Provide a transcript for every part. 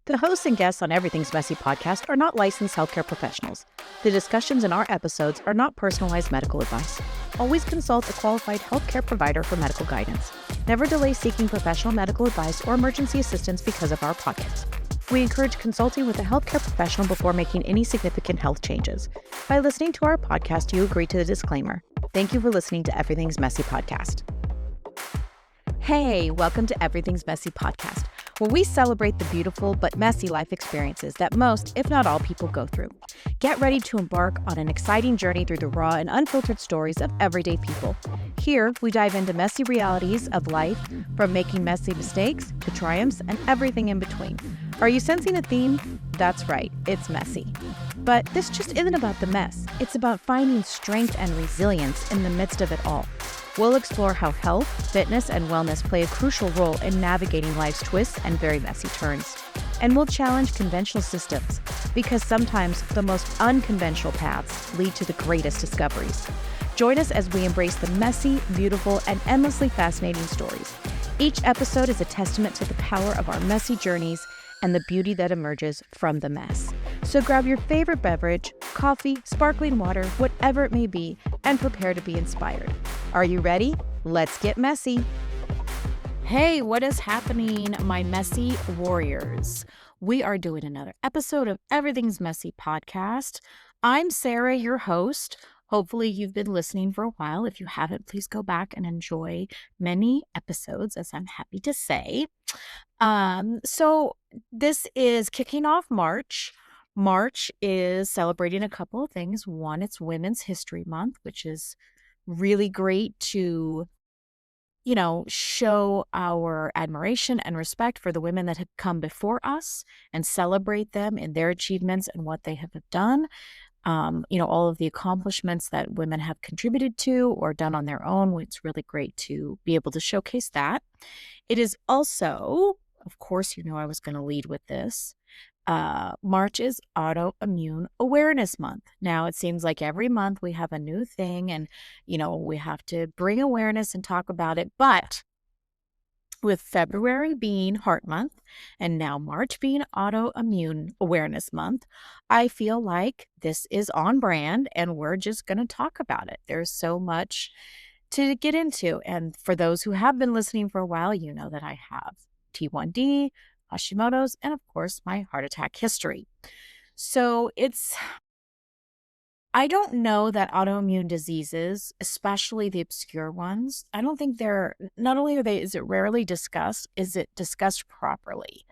The hosts and guests on Everything's Messy podcast are not licensed healthcare professionals. The discussions in our episodes are not personalized medical advice. Always consult a qualified healthcare provider for medical guidance. Never delay seeking professional medical advice or emergency assistance because of our podcast. We encourage consulting with a healthcare professional before making any significant health changes. By listening to our podcast, you agree to the disclaimer. Thank you for listening to Everything's Messy podcast. Hey, welcome to Everything's Messy podcast, where we celebrate the beautiful but messy life experiences that most, if not all, people go through. Get ready to embark on an exciting journey through the raw and unfiltered stories of everyday people. Here, we dive into messy realities of life, from making messy mistakes to triumphs and everything in between. Are you sensing a theme? That's right, it's messy. But this just isn't about the mess. It's about finding strength and resilience in the midst of it all. We'll explore how health, fitness, and wellness play a crucial role in navigating life's twists and very messy turns. And we'll challenge conventional systems, because sometimes the most unconventional paths lead to the greatest discoveries. Join us as we embrace the messy, beautiful, and endlessly fascinating stories. Each episode is a testament to the power of our messy journeys and the beauty that emerges from the mess. So grab your favorite beverage, coffee, sparkling water, whatever it may be, and prepare to be inspired. Are you ready? Let's get messy. Hey, what is happening, my messy warriors? We are doing another episode of Everything's Messy podcast. I'm Sarah, your host. Hopefully you've been listening for a while. If you haven't, please go back and enjoy many episodes, as I'm happy to say. So this is kicking off March. March is celebrating a couple of things. One, it's Women's History Month, which is really great to, show our admiration and respect for the women that have come before us and celebrate them in their achievements and what they have done. All of the accomplishments that women have contributed to or done on their own. It's really great to be able to showcase that. It is also, of course, I was going to lead with this. March is Autoimmune Awareness Month. Now, it seems like every month we have a new thing and, we have to bring awareness and talk about it. But with February being Heart Month and now March being Autoimmune Awareness Month, I feel like this is on brand and we're just going to talk about it. There's so much to get into. And for those who have been listening for a while, you know that I have T1D, Hashimoto's, and of course, my heart attack history. So I don't know that autoimmune diseases, especially the obscure ones, I don't think not only is it rarely discussed, is it discussed properly,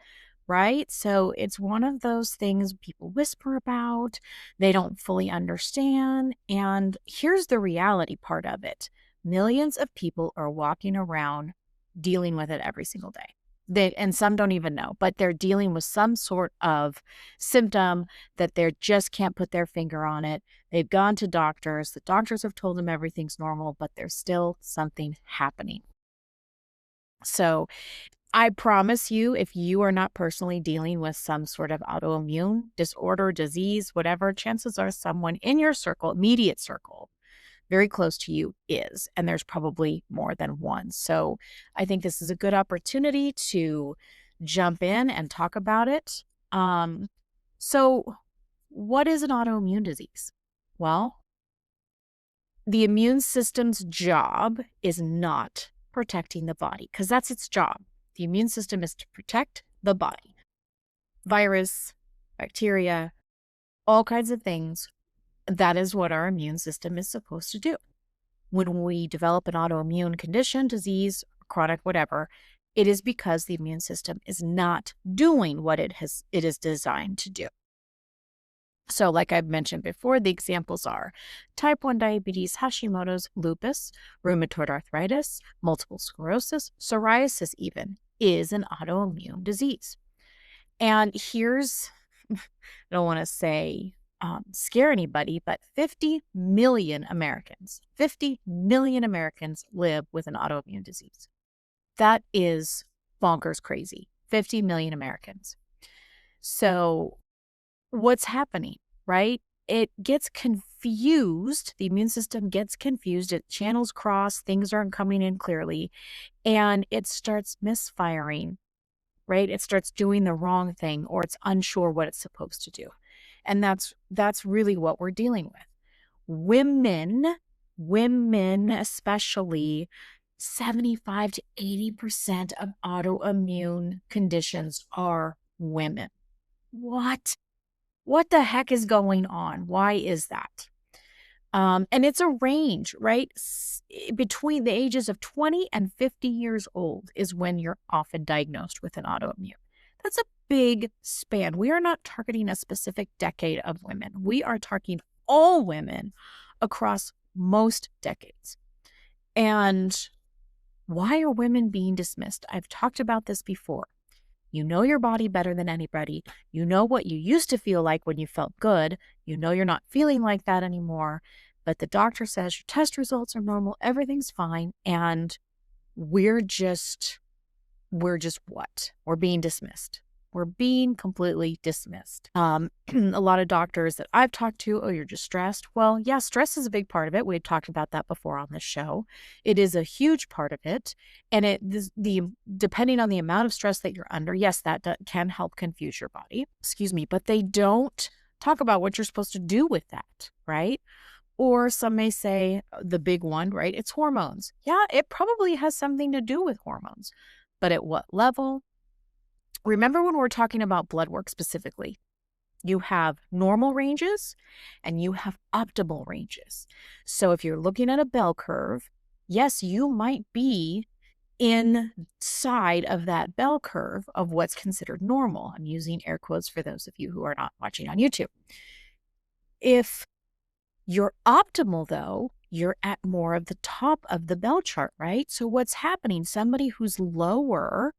right? So it's one of those things people whisper about, they don't fully understand. And here's the reality part of it. Millions of people are walking around dealing with it every single day. And some don't even know, but they're dealing with some sort of symptom that they just can't put their finger on it. They've gone to doctors. The doctors have told them everything's normal, but there's still something happening. So I promise you, if you are not personally dealing with some sort of autoimmune disorder, disease, whatever, chances are someone in your circle, immediate circle, very close to you is, and there's probably more than one. So I think this is a good opportunity to jump in and talk about it. So what is an autoimmune disease? Well, the immune system's job is not protecting the body, because that's its job. The immune system is to protect the body. Virus, bacteria, all kinds of things. That is what our immune system is supposed to do. When we develop an autoimmune condition, disease, chronic, whatever, it is because the immune system is not doing what it is designed to do. So like I've mentioned before, the examples are type 1 diabetes, Hashimoto's, lupus, rheumatoid arthritis, multiple sclerosis, psoriasis even is an autoimmune disease. And here's, I don't want to say scare anybody, but 50 million Americans live with an autoimmune disease. That is bonkers crazy. 50 million Americans. So what's happening, right? It gets confused. The immune system gets confused. It channels cross. Things aren't coming in clearly. And it starts misfiring right? It starts doing the wrong thing, or it's unsure what it's supposed to do. And that's really what we're dealing with. Women especially, 75 to 80% of autoimmune conditions are women. What? What the heck is going on? Why is that? And it's a range, right? Between the ages of 20 and 50 years old is when you're often diagnosed with an autoimmune. That's a big span. We are not targeting a specific decade of women. We are targeting all women across most decades. And why are women being dismissed? I've talked about this before. You know your body better than anybody. You know what you used to feel like when you felt good. You know you're not feeling like that anymore. But the doctor says your test results are normal, everything's fine, and we're just what? We're being dismissed. We're being completely dismissed. A lot of doctors that I've talked to, oh, you're just stressed. Well, yeah, stress is a big part of it. We've talked about that before on this show. It is a huge part of it. And depending on the amount of stress that you're under, yes, that can help confuse your body. Excuse me, but they don't talk about what you're supposed to do with that, right? Or some may say the big one, right? It's hormones. Yeah, it probably has something to do with hormones. But at what level? Remember when we're talking about blood work specifically, you have normal ranges and you have optimal ranges. So if you're looking at a bell curve, yes, you might be inside of that bell curve of what's considered normal. I'm using air quotes for those of you who are not watching on YouTube. If you're optimal, though, you're at more of the top of the bell chart, right? So what's happening? Somebody who's lower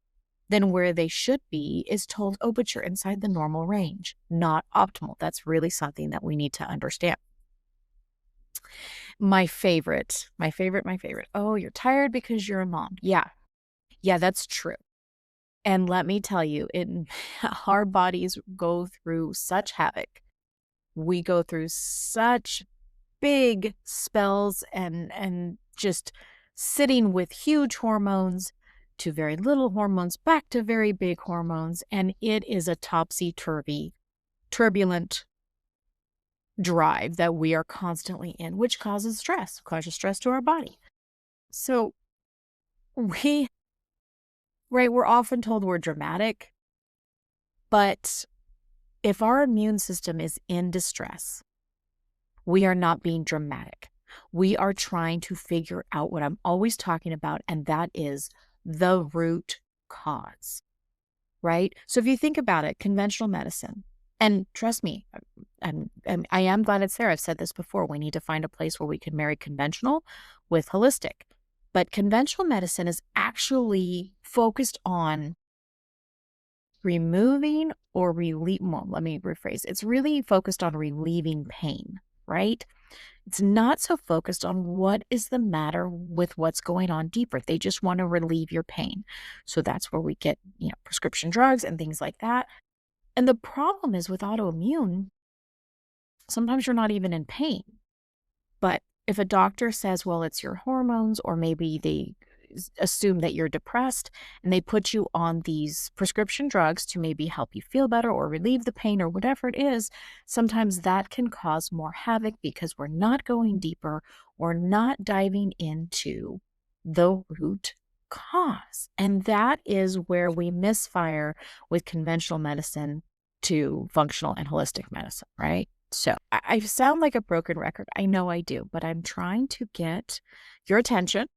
than where they should be is told, oh, but you're inside the normal range, not optimal. That's really something that we need to understand. My favorite. Oh, you're tired because you're a mom. Yeah, that's true. And let me tell you, our bodies go through such havoc. We go through such big spells and just sitting with huge hormones to very little hormones, back to very big hormones. And it is a topsy-turvy, turbulent drive that we are constantly in, which causes stress to our body. So we're often told we're dramatic, but if our immune system is in distress, we are not being dramatic. We are trying to figure out what I'm always talking about, and that is the root cause, right? So if you think about it, conventional medicine, and trust me, I am glad it's there. I've said this before. We need to find a place where we can marry conventional with holistic. But conventional medicine is actually focused on removing or let me rephrase. It's really focused on relieving pain, right? It's not so focused on what is the matter with what's going on deeper. They just want to relieve your pain. So that's where we get, prescription drugs and things like that. And the problem is with autoimmune, sometimes you're not even in pain. But if a doctor says, well, it's your hormones, or maybe they assume that you're depressed and they put you on these prescription drugs to maybe help you feel better or relieve the pain or whatever it is, sometimes that can cause more havoc because we're not going deeper. We're not diving into the root cause. And that is where we misfire with conventional medicine to functional and holistic medicine, right? So I sound like a broken record. I know I do, but I'm trying to get your attention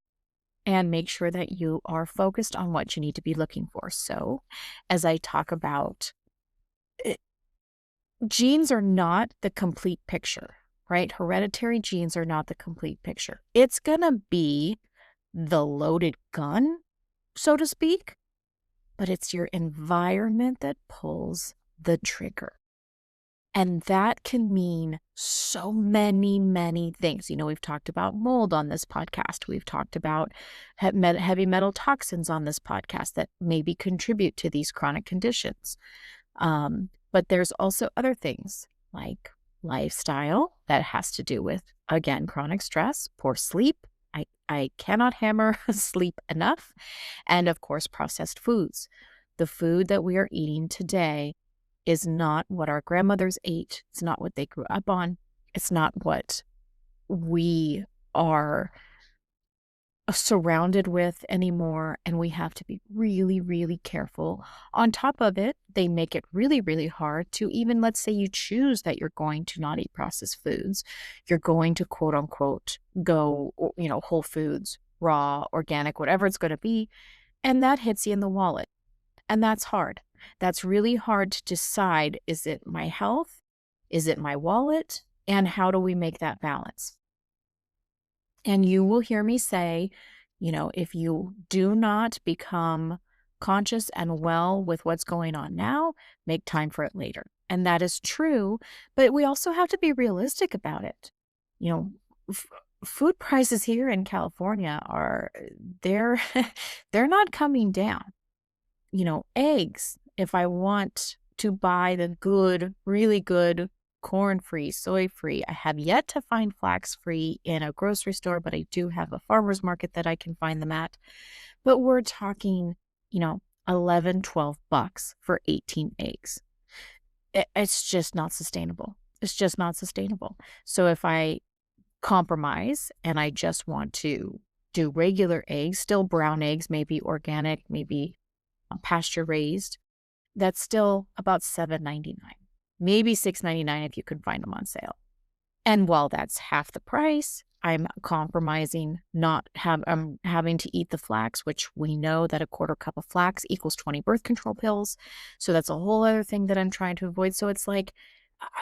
and make sure that you are focused on what you need to be looking for. So as I talk about it, genes are not the complete picture, right? Hereditary genes are not the complete picture. It's going to be the loaded gun, so to speak, but it's your environment that pulls the trigger. And that can mean so many, many things. We've talked about mold on this podcast. We've talked about heavy metal toxins on this podcast that maybe contribute to these chronic conditions. But there's also other things like lifestyle that has to do with, again, chronic stress, poor sleep. I cannot hammer sleep enough. And of course, processed foods. The food that we are eating today is not what our grandmothers ate. It's not what they grew up on. It's not what we are surrounded with anymore, and we have to be really, really careful. On top of it, they make it really, really hard to even, let's say you choose that you're going to not eat processed foods. You're going to quote unquote go, whole foods, raw, organic, whatever it's going to be. And that hits you in the wallet. And that's hard. That's really hard to decide. Is it my health? Is it my wallet? And how do we make that balance? And you will hear me say, if you do not become conscious and well with what's going on now, make time for it later. And that is true, but we also have to be realistic about it. You know, f- food prices here in California they're they're not coming down. Eggs, if I want to buy the good, really good corn-free, soy-free. I have yet to find flax-free in a grocery store, but I do have a farmer's market that I can find them at. But we're talking, 11, $12 for 18 eggs. It's just not sustainable. It's just not sustainable. So if I compromise and I just want to do regular eggs, still brown eggs, maybe organic, maybe pasture raised, that's still about $7.99. Maybe $6.99 if you could find them on sale. And while that's half the price, I'm compromising I'm having to eat the flax, which we know that a quarter cup of flax equals 20 birth control pills. So that's a whole other thing that I'm trying to avoid. So it's like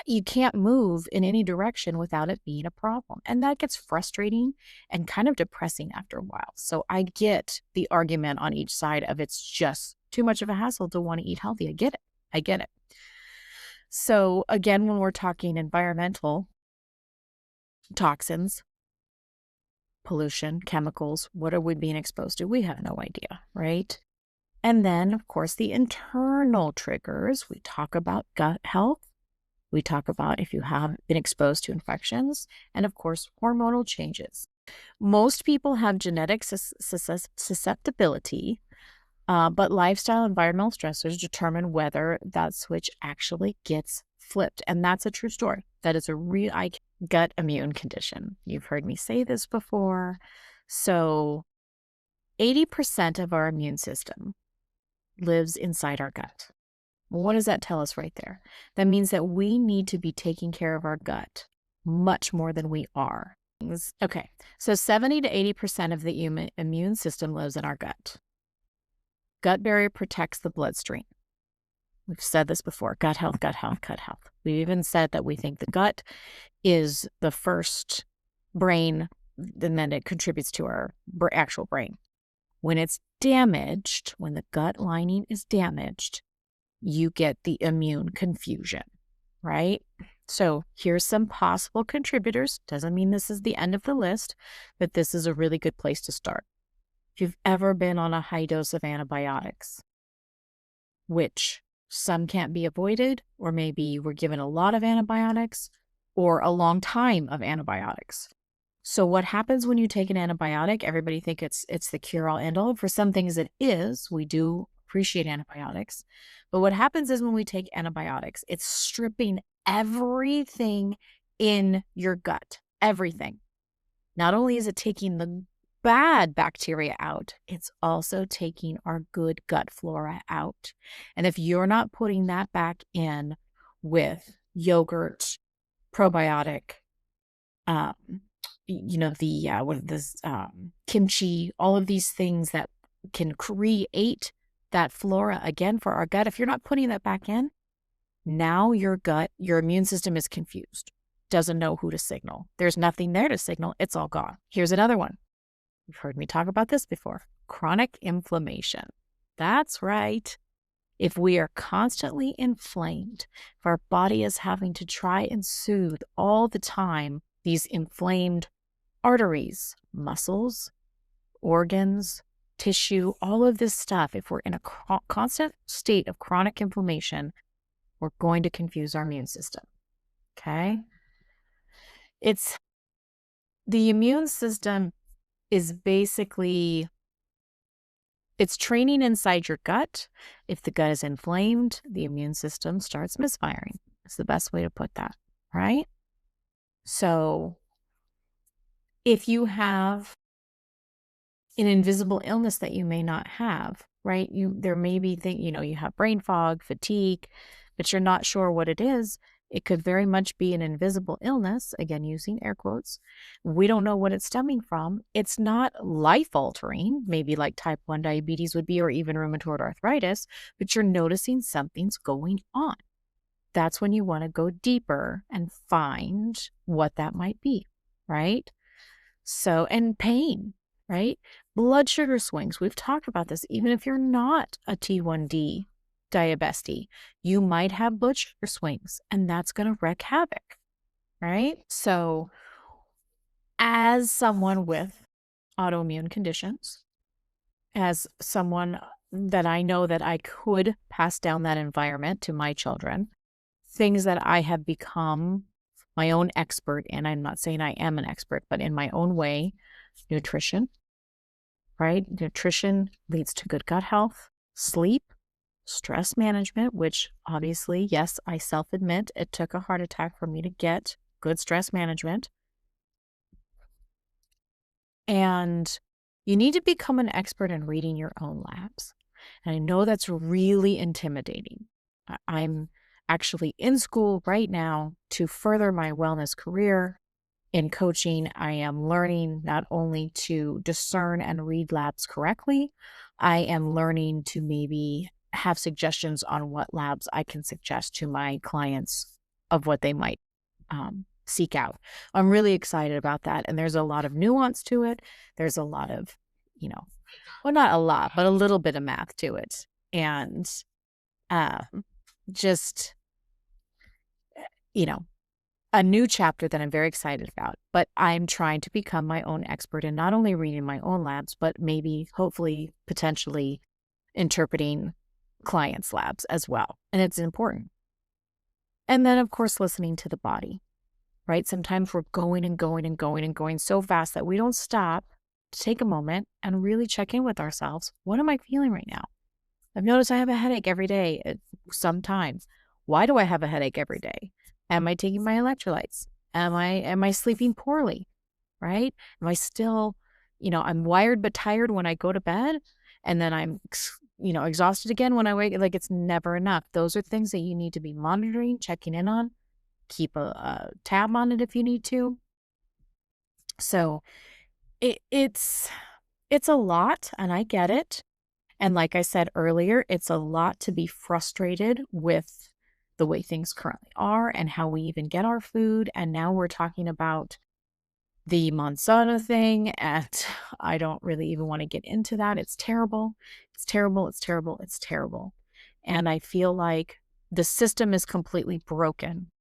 you can't move in any direction without it being a problem. And that gets frustrating and kind of depressing after a while. So I get the argument on each side of it's just too much of a hassle to want to eat healthy. I get it. I get it. So again, when we're talking environmental toxins, pollution, chemicals, what are we being exposed to? We have no idea, right? And then, of course, the internal triggers. We talk about gut health. We talk about if you have been exposed to infections, and of course, hormonal changes. Most people have genetic susceptibility, but lifestyle environmental stressors determine whether that switch actually gets flipped. And that's a true story. That is a real gut immune condition. You've heard me say this before. So 80% of our immune system lives inside our gut. What does that tell us right there? That means that we need to be taking care of our gut much more than we are. Okay, so 70 to 80% of the immune system lives in our gut. Gut barrier protects the bloodstream. We've said this before, gut health, gut health, gut health. We even said that we think the gut is the first brain, and then it contributes to our actual brain. When it's damaged, when the gut lining is damaged, you get the immune confusion, right? So here's some possible contributors. Doesn't mean this is the end of the list, but this is a really good place to start. If you've ever been on a high dose of antibiotics, which some can't be avoided, or maybe you were given a lot of antibiotics or a long time of antibiotics. So what happens when you take an antibiotic? Everybody think it's the cure-all, end-all. For some things it is. We do appreciate antibiotics. But what happens is when we take antibiotics, it's stripping everything in your gut. Everything. Not only is it taking the bad bacteria out, it's also taking our good gut flora out. And if you're not putting that back in with yogurt, probiotic, kimchi, all of these things that can create that flora again for our gut. If you're not putting that back in, now your immune system is confused, doesn't know who to signal. There's nothing there to signal. It's all gone. Here's another one. You've heard me talk about this before. Chronic inflammation. That's right. If we are constantly inflamed, if our body is having to try and soothe all the time these inflamed arteries, muscles, organs, tissue, all of this stuff, if we're in a constant state of chronic inflammation, we're going to confuse our immune system. Okay? The immune system is basically It's training inside your gut. If the gut is inflamed, the immune system starts misfiring. It's the best way to put that, right? So if you have an invisible illness that you may not have, right? There may be you have brain fog, fatigue, but you're not sure what it is. It could very much be an invisible illness, again, using air quotes. We don't know what it's stemming from. It's not life altering, maybe like type 1 diabetes would be, or even rheumatoid arthritis, but you're noticing something's going on. That's when you want to go deeper and find what that might be, right? So, and pain, right? Blood sugar swings. We've talked about this. Even if you're not a T1D diabesity, you might have blood sugar swings, and that's going to wreak havoc, right? So, as someone with autoimmune conditions, as someone that I know that I could pass down that environment to my children, things that I have become my own expert in, I'm not saying I am an expert, but in my own way, nutrition, right? Nutrition leads to good gut health, sleep, stress management, which obviously, yes, I self-admit it took a heart attack for me to get good stress management. And you need to become an expert in reading your own labs. And I know that's really intimidating. I'm actually in school right now to further my wellness career. In coaching, I am learning not only to discern and read labs correctly, I am learning to maybe have suggestions on what labs I can suggest to my clients of what they might seek out. I'm really excited about that. And there's a lot of nuance to it. There's a lot of, well, not a lot, but a little bit of math to it. And just, a new chapter that I'm very excited about. But I'm trying to become my own expert in not only reading my own labs, but maybe, hopefully, potentially interpreting clients' labs as well. And it's important. And then, of course, listening to the body, right? Sometimes we're going and going and going and going so fast that we don't stop to take a moment and really check in with ourselves. What am I feeling right now? I've noticed I have a headache every day sometimes. Why do I have a headache every day? Am I taking my electrolytes? Am I sleeping poorly? Right? Am I still, I'm wired but tired when I go to bed, and then I'm, exhausted again when I wake. Like, it's never enough. Those are things that you need to be monitoring, checking in on. Keep a tab on it if you need to. So it's a lot, and I get it. And like I said earlier, it's a lot to be frustrated with the way things currently are and how we even get our food. And now we're talking about the Monsanto thing, and I don't really even want to get into that. It's terrible. It's terrible. It's terrible. It's terrible. And I feel like the system is completely broken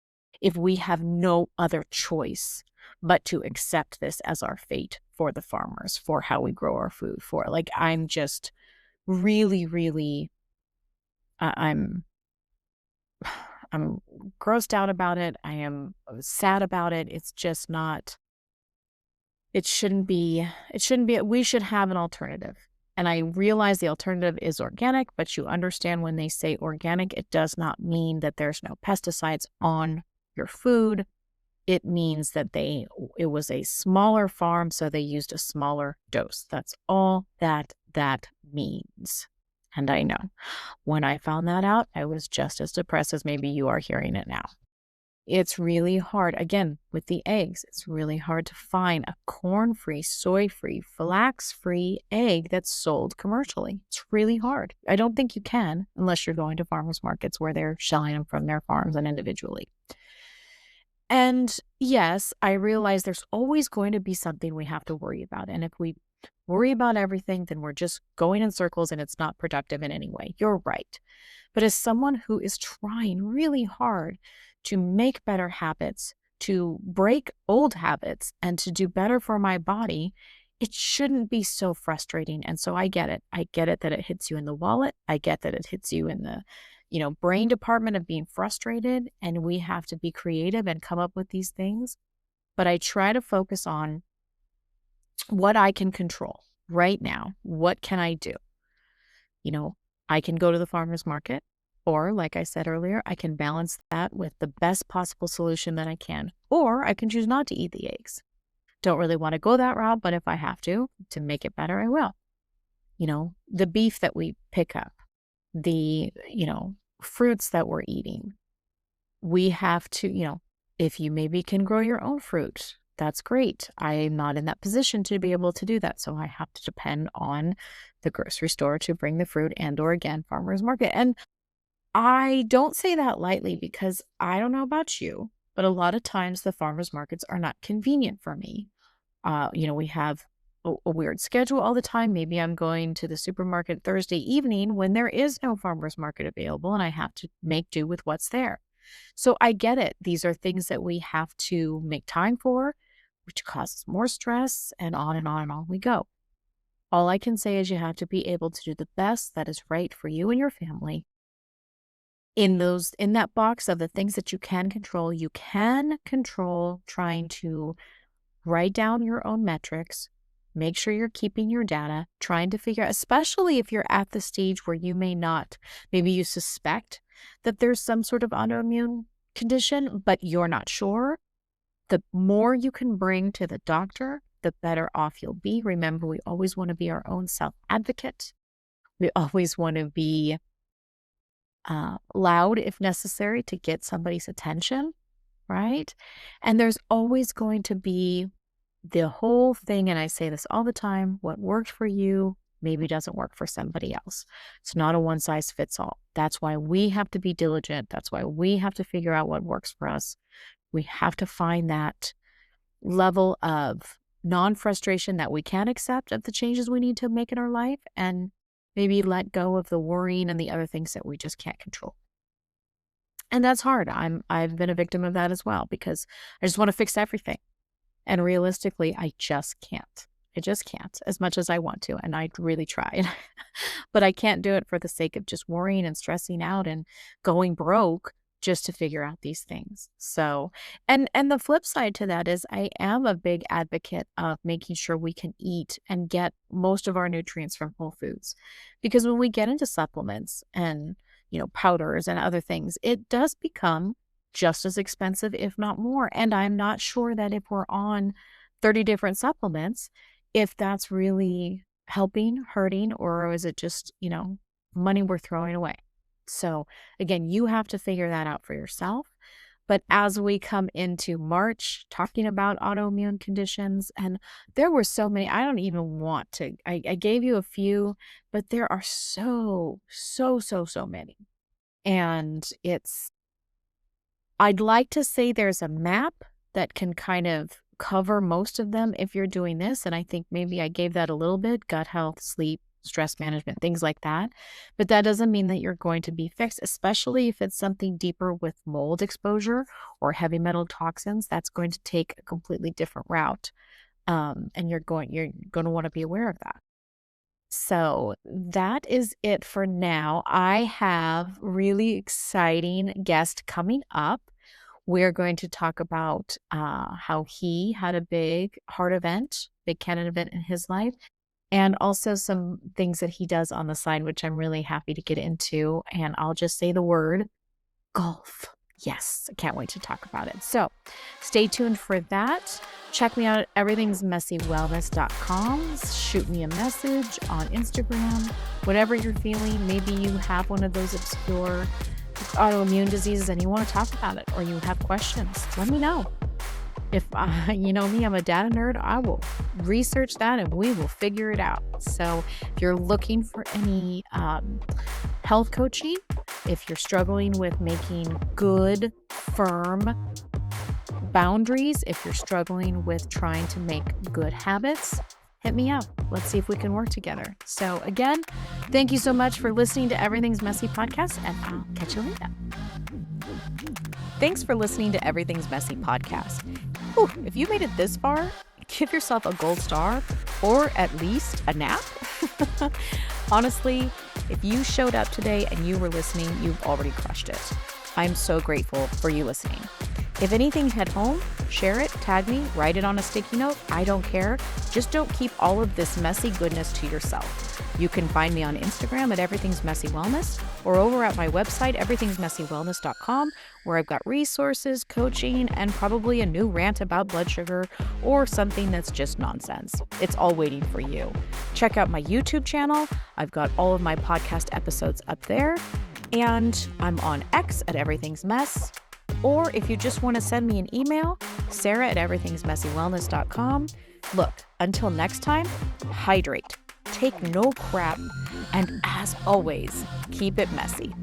if we have no other choice but to accept this as our fate for the farmers, for how we grow our food, for, like, I'm just really, really, I'm grossed out about it. I am sad about it. It's just not, it shouldn't be, we should have an alternative. And I realize the alternative is organic, but you understand when they say organic, it does not mean that there's no pesticides on your food. It means that it was a smaller farm, so they used a smaller dose. That's all that means. And I know when I found that out, I was just as depressed as maybe you are hearing it now. It's really hard. Again, with the eggs, it's really hard to find a corn-free, soy-free, flax-free egg that's sold commercially. It's really hard. I don't think you can unless you're going to farmers markets where they're shelling them from their farms and individually. And yes, I realize there's always going to be something we have to worry about. And if we worry about everything, then we're just going in circles and it's not productive in any way. You're right. But as someone who is trying really hard to make better habits, to break old habits, and to do better for my body, it shouldn't be so frustrating. And so I get it. I get it that it hits you in the wallet. I get that it hits you in the brain department of being frustrated, and we have to be creative and come up with these things. But I try to focus on what I can control right now. What can I do? I can go to the farmer's market, or like I said earlier, I can balance that with the best possible solution that I can, or I can choose not to eat the eggs. Don't really want to go that route, but if I have to make it better, I will. The beef that we pick up, the, fruits that we're eating, we have to, if you maybe can grow your own fruit, that's great. I'm not in that position to be able to do that. So I have to depend on the grocery store to bring the fruit or again, farmer's market. And I don't say that lightly because I don't know about you, but a lot of times the farmer's markets are not convenient for me. We have a weird schedule all the time. Maybe I'm going to the supermarket Thursday evening when there is no farmer's market available and I have to make do with what's there. So I get it. These are things that we have to make time for, which causes more stress, and on and on and on we go. All I can say is you have to be able to do the best that is right for you and your family. In that box of the things that you can control trying to write down your own metrics, make sure you're keeping your data, trying to figure out, especially if you're at the stage where you may not, maybe you suspect that there's some sort of autoimmune condition, but you're not sure. The more you can bring to the doctor, the better off you'll be. Remember, we always want to be our own self-advocate. We always want to be loud if necessary to get somebody's attention, right? And there's always going to be the whole thing, and I say this all the time, what worked for you maybe doesn't work for somebody else. It's not a one size fits all. That's why we have to be diligent. That's why we have to figure out what works for us. We have to find that level of non-frustration that we can accept of the changes we need to make in our life, and maybe let go of the worrying and the other things that we just can't control. And that's hard. I've been a victim of that as well, because I just want to fix everything. And realistically, I just can't. I just can't, as much as I want to. And I really try. But I can't do it for the sake of just worrying and stressing out and going broke just to figure out these things. So, and the flip side to that is I am a big advocate of making sure we can eat and get most of our nutrients from whole foods. Because when we get into supplements and, powders and other things, it does become just as expensive, if not more. And I'm not sure that if we're on 30 different supplements, if that's really helping, hurting, or is it just, money we're throwing away? So again, you have to figure that out for yourself. But as we come into March, talking about autoimmune conditions, and there were so many, I don't even want to, I gave you a few, but there are so many. And I'd like to say there's a map that can kind of cover most of them if you're doing this. And I think maybe I gave that a little bit: gut health, sleep, stress management, things like that. But that doesn't mean that you're going to be fixed, especially if it's something deeper with mold exposure or heavy metal toxins. That's going to take a completely different route. And you're going to want to be aware of that. So that is it for now. I have really exciting guest coming up. We're going to talk about how he had a big canon event in his life, and also some things that he does on the side, which I'm really happy to get into. And I'll just say the word: golf. Yes, I can't wait to talk about it. So stay tuned for that. Check me out at everythingsmessywellness.com. Shoot me a message on Instagram, whatever you're feeling. Maybe you have one of those obscure autoimmune diseases and you want to talk about it, or you have questions. Let me know. If you know me, I'm a data nerd. I will research that and we will figure it out. So if you're looking for any health coaching, if you're struggling with making good, firm boundaries, if you're struggling with trying to make good habits, hit me up. Let's see if we can work together. So again, thank you so much for listening to Everything's Messy podcast, and I'll catch you later. Thanks for listening to Everything's Messy podcast. Whew, if you made it this far, give yourself a gold star, or at least a nap. Honestly, if you showed up today and you were listening, you've already crushed it. I'm so grateful for you listening. If anything hit home, share it, tag me, write it on a sticky note. I don't care. Just don't keep all of this messy goodness to yourself. You can find me on Instagram at Everything's Messy Wellness or over at my website, everythingsmessywellness.com, where I've got resources, coaching, and probably a new rant about blood sugar or something that's just nonsense. It's all waiting for you. Check out my YouTube channel. I've got all of my podcast episodes up there. And I'm on X at Everything's Mess. Or if you just want to send me an email, Sarah at everythingsmessywellness.com. Look, until next time, hydrate, take no crap, and as always, keep it messy.